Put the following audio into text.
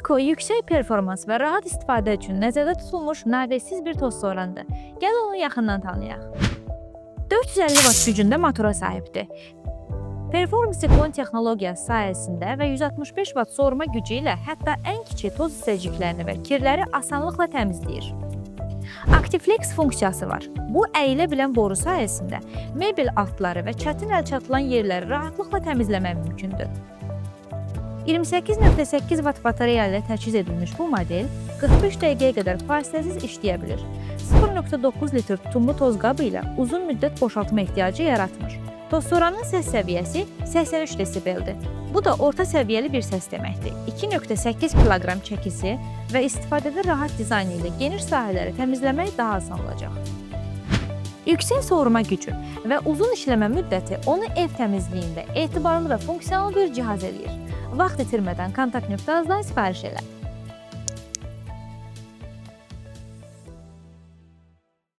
Eko yüksək performans və rahat istifadə üçün nəzərdə tutulmuş navesiz bir toz sorandır. Gəl onu yaxından tanıyaq. 450 Watt gücündə motora sahibdir. Performance Siklon texnologiyası sayəsində və 165 Watt soğurma gücü ilə hətta ən kiçik toz hissəciklərini və kirləri asanlıqla təmizləyir. Actiflex funksiyası var. Bu əyilə bilən boru sayəsində mebel altları və çətin əlçatılan yerləri rahatlıqla təmizləmək mümkündür. 28.8 Watt batareya ilə təchiz edilmiş bu model 45 dəqiqəyə qədər fasiləsiz işləyə bilir. 0.9 litr tutumlu toz qabı ilə uzun müddət boşaltma ehtiyacı yaratmır. Tozsoranın səs səviyyəsi 83 desibeldir. Bu da orta səviyyəli bir səs deməkdir. 2.8 kiloqram çəkisi və istifadədə rahat dizaynı ilə geniş sahələri təmizləmək daha asan olacaq. Yüksək soğurma gücü və uzun işləmə müddəti onu ev təmizliyində etibarlı və funksional bir cihaz eləyir. Vaxt itirmədən kontakt.az-dan sifariş elə.